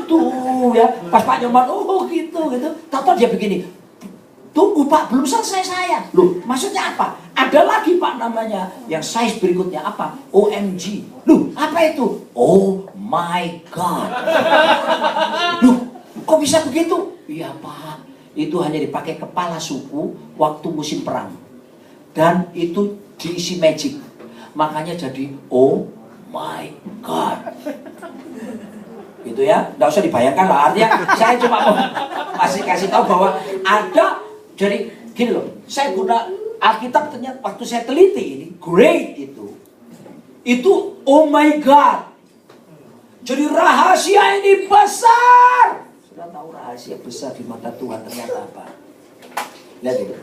gitu ya. Pas Pak Nyoman, oh gitu. Tahu dia begini, tunggu Pak, belum selesai saya. Loh, maksudnya apa? Ada lagi Pak namanya, yang size berikutnya apa? OMG. Loh, apa itu? Oh my God. Loh, kok bisa begitu? Iya Pak, itu hanya dipakai kepala suku waktu musim perang. Dan itu diisi magic. Makanya jadi oh my God. Gitu ya, nggak usah dibayangkan lah. Artinya saya cuma mau kasih tahu bahwa ada. Jadi gini loh, saya guna Alkitab ternyata waktu saya teliti ini, great itu oh my God. Jadi rahasia ini besar. Sudah tahu rahasia besar di mata Tuhan ternyata apa? Lihat itu.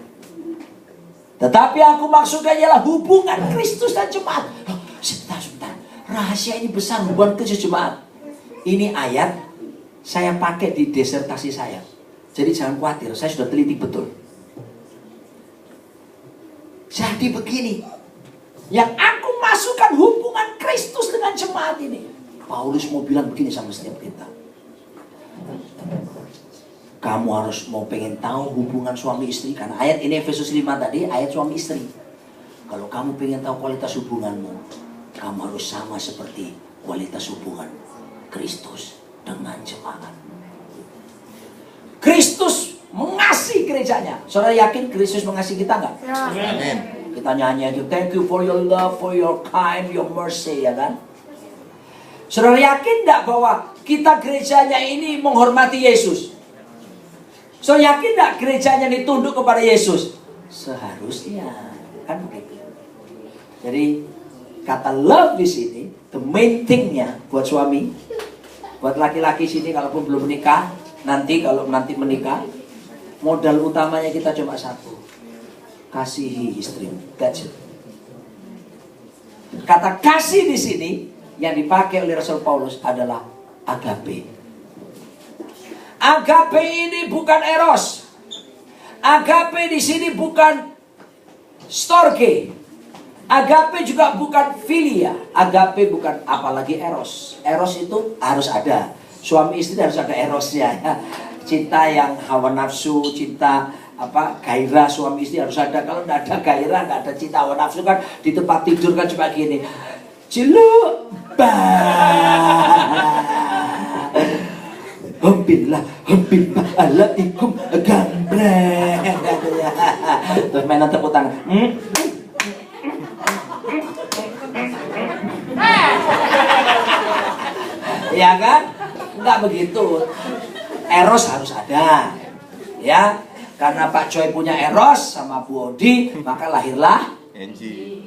Tetapi aku maksudnya ialah hubungan Kristus dan jemaat. Oh, sebentar. Rahasia ini besar, hubungan Kristus jemaat. Ini ayat saya pakai di disertasi saya. Jadi jangan khawatir, saya sudah teliti betul. Jadi begini, yang aku masukkan hubungan Kristus dengan jemaat ini. Paulus mau bilang begini sama setiap kita. Kamu harus mau pengen tahu hubungan suami istri. Karena ayat ini Efesus 5 tadi, ayat suami istri. Kalau kamu pengen tahu kualitas hubunganmu, kamu harus sama seperti kualitas hubungan Kristus dengan jemaat. Kristus mengasihi gerejanya. Saudara yakin Kristus mengasihi kita enggak? Ya. Amin. Kita nyanyi aja, thank you for your love, for your kind, your mercy, ya kan? Saudara yakin enggak bahwa kita gerejanya ini menghormati Yesus? Saudara yakin enggak gerejanya ditunduk kepada Yesus? Seharusnya, kan begitu. Jadi kata love di sini, the main thing-nya buat suami, buat laki-laki sini kalaupun belum menikah, nanti kalau nanti menikah, modal utamanya kita cuma satu. Kasihi istri. That's it. Kata kasih di sini yang dipakai oleh Rasul Paulus adalah agape. Agape ini bukan eros. Agape di sini bukan storge. Agape juga bukan filia. Agape bukan apalagi eros. Eros itu harus ada. Suami istri harus ada erosnya ya. Cinta yang hawa nafsu, cinta gairah suami istri harus ada. Kalau tidak ada gairah, tidak ada cinta hawa nafsu kan di tempat tidur kan cuma gini. Ciluk Hempillah alaikum gambreng. Terus mainan tepuk tangan. Ya kan? Enggak begitu. Eros harus ada. Ya, karena Pak Joy punya eros sama Bu Odi, maka lahirlah Angie.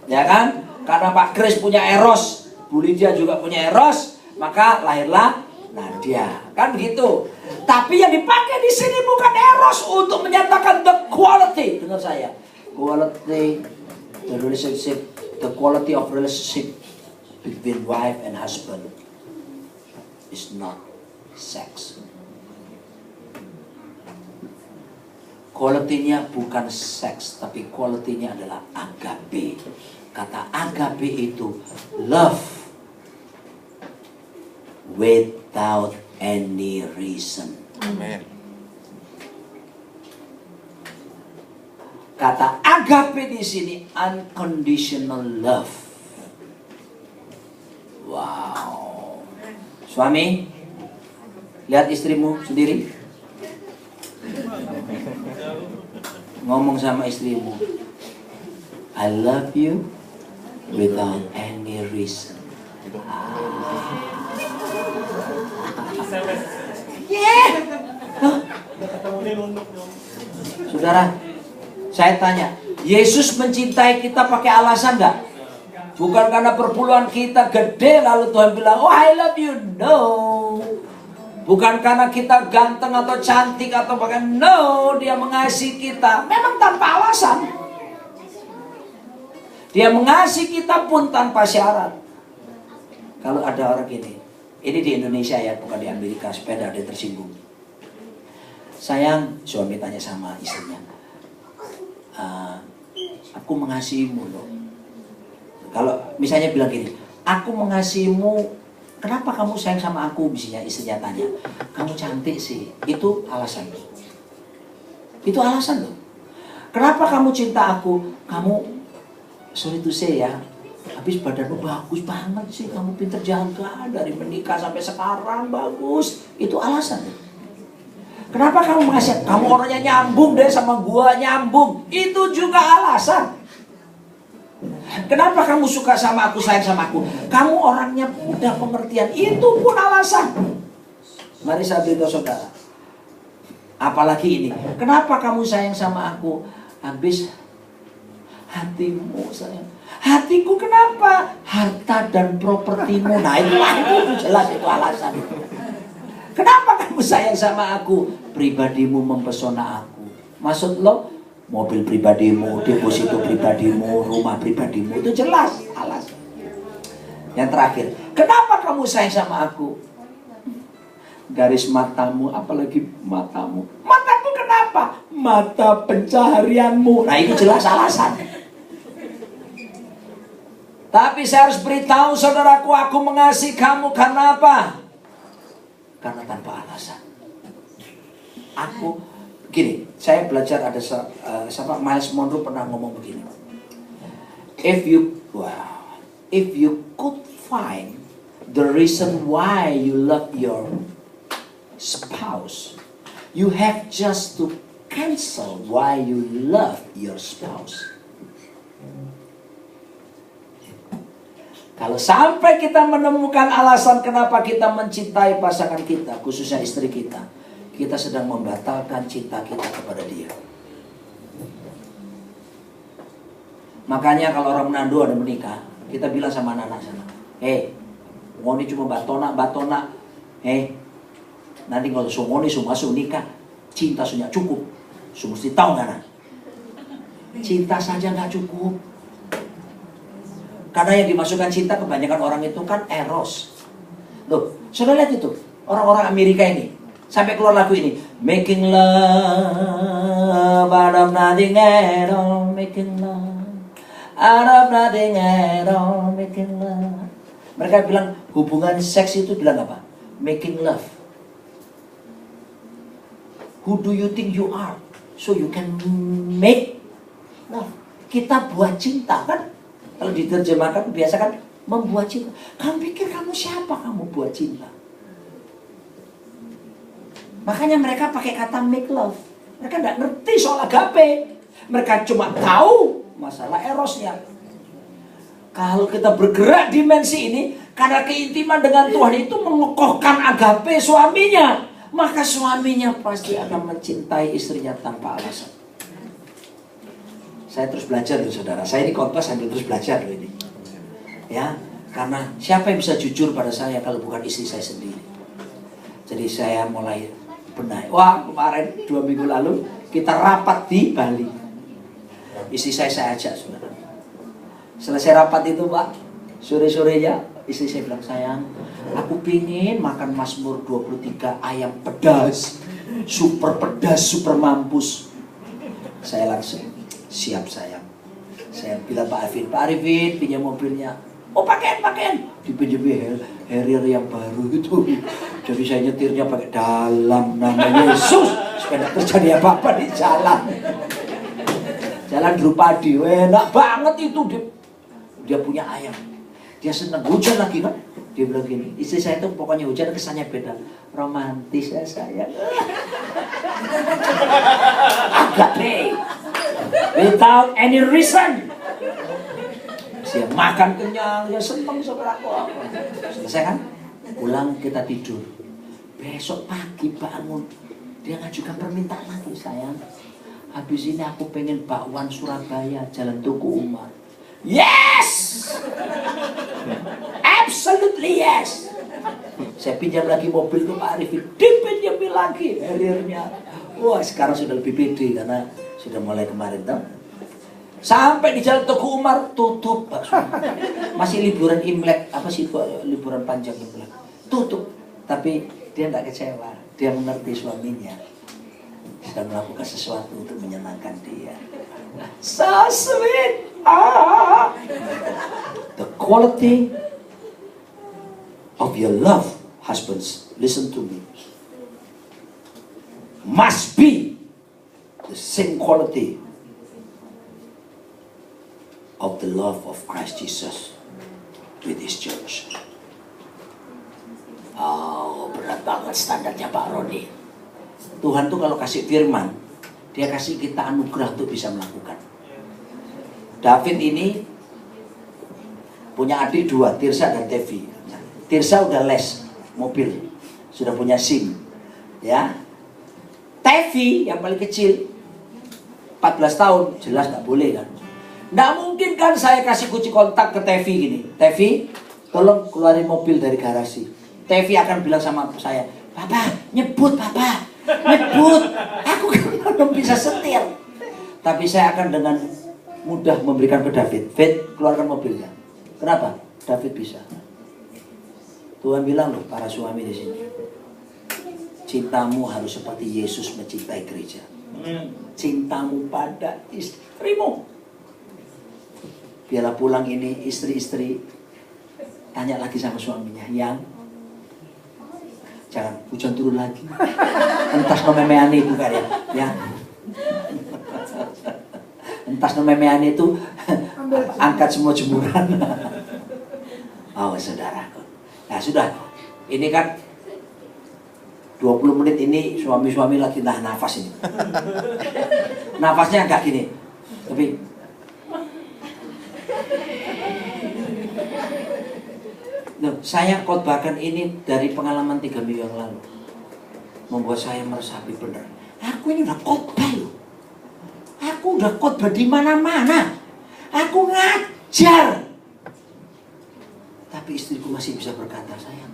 Ya kan? Karena Pak Kris punya eros, Bu Lydia juga punya eros, maka lahirlah Nadia. Kan begitu. Tapi yang dipakai di sini bukan eros untuk menyatakan the quality. Dengar saya. Quality, the relationship, the quality of relationship between wife and husband is not sex. Quality-nya bukan seks, tapi quality-nya adalah agape. Kata agape itu love without any reason. Amen. Kata agape di sini unconditional love. Wow. Suami, lihat istrimu sendiri. Ngomong sama istrimu, I love you without any reason. Yeah. Saudara, saya tanya, Yesus mencintai kita pakai alasan enggak? Bukan karena perpuluhan kita gede lalu Tuhan bilang, oh I love you. No. Bukan karena kita ganteng atau cantik atau bahkan no, dia mengasihi kita. Memang tanpa alasan. Dia mengasihi kita pun tanpa syarat. Kalau ada orang gini, ini di Indonesia ya, bukan di Amerika, supaya tidak ada yang tersinggung. Sayang, suami tanya sama istrinya, aku mengasihimu loh. Kalau misalnya bilang gini, aku mengasihimu kenapa kamu sayang sama aku? Misalnya istrinya tanya, kamu cantik sih. Itu alasan. Itu alasan loh. Kenapa kamu cinta aku? Kamu, sorry to say ya, habis badanmu bagus banget sih. Kamu pinter jaga, dari menikah sampai sekarang bagus. Itu alasan. Kenapa kamu ngasih? Kamu orangnya nyambung deh sama gua, nyambung. Itu juga alasan. Kenapa kamu suka sama aku, sayang sama aku? Kamu orangnya mudah pengertian. Itu pun alasan. Mari saya beritahu saudara. Apalagi ini. Kenapa kamu sayang sama aku? Habis hatimu sayang. Hatiku kenapa? Harta dan propertimu. Nah itu jelas itu alasan. Kenapa kamu sayang sama aku? Pribadimu mempesona aku. Maksud lo? Mobil pribadimu, deposito pribadimu, rumah pribadimu. Itu jelas alasan. Yang terakhir, kenapa kamu sayang sama aku? Garis matamu, apalagi matamu. Mataku kenapa? Mata pencaharianmu. Nah itu jelas alasan. Tapi saya harus beritahu saudaraku, aku mengasihi kamu karena apa? Karena tanpa alasan. Aku gini, saya belajar ada sama Miles Monroe pernah ngomong begini. If you could find the reason why you love your spouse, you have just to cancel why you love your spouse. Kalau sampai kita menemukan alasan kenapa kita mencintai pasangan kita, khususnya istri kita, kita sedang membatalkan cinta kita kepada dia. Makanya kalau orang Manado ada menikah, kita bilang sama anak-anak sana, ngoni cuma batona, nanti kalau ngoni masuk nikah, cinta sudah cukup, mesti tahu nggak? Cinta saja nggak cukup. Karena yang dimasukkan cinta kebanyakan orang itu kan eros. Loh, saudara lihat itu orang-orang Amerika ini. Sampai keluar lagu ini, making love out of nothing at all, making love out of nothing at all, making love. Mereka bilang hubungan seks itu bilang apa? Making love. Who do you think you are? So you can make love. Kita buat cinta kan? Kalau diterjemahkan biasa kan membuat cinta. Kamu pikir kamu siapa kamu buat cinta? Makanya mereka pakai kata make love. Mereka nggak ngerti soal agape. Mereka cuma tahu masalah erosnya. Kalau kita bergerak dimensi ini, karena keintiman dengan Tuhan itu mengokohkan agape suaminya, maka suaminya pasti akan mencintai istrinya tanpa alasan. Saya terus belajar loh saudara. Saya ini khotbah sambil terus belajar loh ini. Ya, karena siapa yang bisa jujur pada saya kalau bukan istri saya sendiri. Jadi saya mulai benahi. Wah, kemarin 2 minggu lalu kita rapat di Bali. Istri saya ajak saudara. Selesai rapat itu Pak, sore-sorenya istri saya bilang, sayang, aku pingin makan Mazmur 23 ayam pedas, super mampus. Saya langsung, siap sayang. Saya bilang Pak Arifin pinjam mobilnya. Oh pakaian dipinjami Harrier yang baru gitu. Jadi saya nyetirnya pakai dalam nama Yesus supaya tidak terjadi apa-apa di jalan. Jalan Drupadi, enak banget itu. Dia punya ayam. Dia senang, hujan lagi kan. Dia bilang gini, istri saya itu pokoknya hujan kesannya beda. Romantis ya sayang. Agape. Without any reason. Dia makan kenyang, dia senang saudaraku. Selesai kan? Pulang kita tidur. Besok pagi bangun, dia ngajukan permintaan lagi, sayang. Habis ini aku pengen bakwan Surabaya, Jalan Tuku Umar. Yes! Absolutely yes! Saya pinjam lagi mobil ke Pak Arifin, dipinjami lagi Harrier-nya. Wah, sekarang sudah lebih pede karena sudah mulai kemarin toh. Sampai di Jalan Tuku Umar tutup, Pak. Masih liburan Imlek, apa sih liburan panjang Imlek? Tutup. Tapi dia tidak kecewa. Dia mengerti suaminya sedang melakukan sesuatu untuk menyenangkan dia. So sweet. The quality of of your love, husbands, listen to me, must be the same quality of the love of Christ Jesus with His church. Oh, berat banget standarnya Pak Roni. Tuhan tuh kalau kasih firman, Dia kasih kita anugerah untuk bisa melakukan. David ini punya adik dua, Tirsa dan Tevi. Tirsa udah les mobil, sudah punya SIM, ya. Tevi yang paling kecil, 14 tahun, jelas nggak boleh kan. Nggak mungkin kan saya kasih kunci kontak ke Tevi gini, Tevi, tolong keluarin mobil dari garasi. Tevi akan bilang sama saya, Papa, nyebut Papa, nyebut. Aku kan belum bisa setir. Tapi saya akan dengan mudah memberikan ke David, keluarkan mobilnya. Kenapa? David bisa. Tuhan bilang loh, para suami di sini, cintamu harus seperti Yesus mencintai gereja. Cintamu pada istrimu. Biarlah pulang ini istri-istri tanya lagi sama suaminya, yang jangan hujan turun lagi. Entas no memeane itu kan ya. Entas no memeane itu angkat semua jemuran. Oh saudaraku. Nah sudah, ini kan 20 menit ini suami-suami lagi nafas ini. Nafasnya agak gini. Tapi saya khotbahkan ini dari pengalaman 3 minggu yang lalu. Membuat saya meresapi benar. Aku ini udah khotbah loh. Aku udah khotbah di mana-mana. Aku ngajar. Tapi istriku masih bisa berkata, sayang,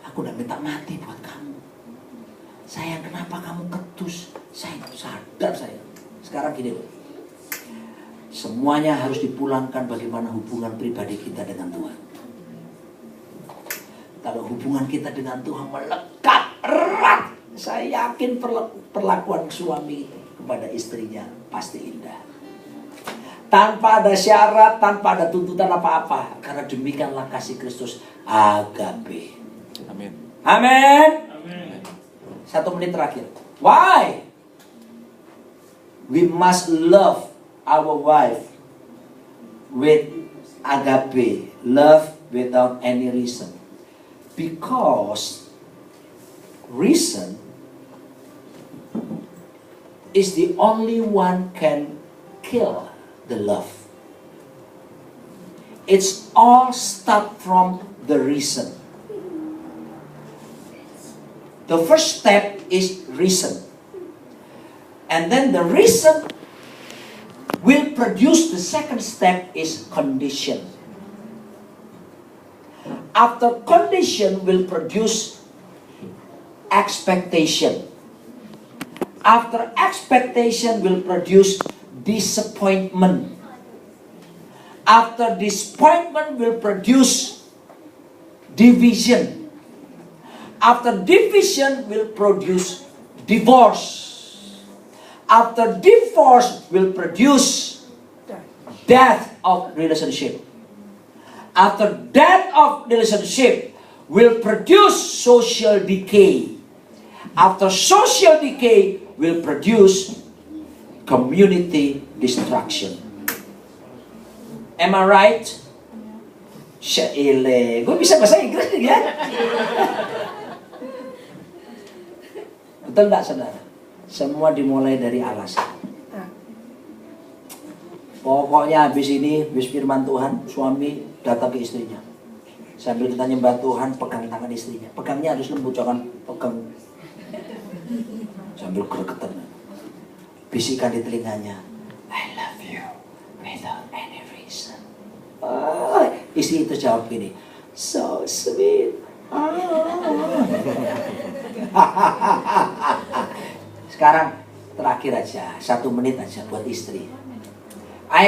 aku udah minta mati buat kamu. Sayang, kenapa kamu ketus? Saya sadar saya. Sekarang gini loh. Semuanya harus dipulangkan bagaimana hubungan pribadi kita dengan Tuhan. Kalau hubungan kita dengan Tuhan melekat erat, saya yakin perlakuan suami kepada istrinya pasti indah. Tanpa ada syarat, tanpa ada tuntutan apa-apa. Karena demikianlah kasih Kristus agape. Amin. Amin. 1 menit terakhir. Why? We must love our wife with agape, love without any reason. Because reason is the only one can kill the love. It's all start from the reason. The first step is reason. And then the reason will produce the second step is condition. After condition will produce expectation. After expectation will produce disappointment. After disappointment will produce division. After division will produce divorce. After divorce will produce death of relationship. After death of relationship will produce social decay. After social decay will produce community destruction. Am I right? Syaile, gue bisa bahasa Inggris ya. Betul nggak saudara? Semua dimulai dari alasan. Pokoknya habis ini, habis firman Tuhan, suami datang ke istrinya. Sambil kita nyembah Tuhan, pegang tangan istrinya. Pegangnya harus lembut, jangan pegang sambil gregetan. Bisikan di telinganya, I love you without any reason. Oh, istri itu jawab gini, so sweet. Sekarang terakhir aja, 1 menit aja buat istri.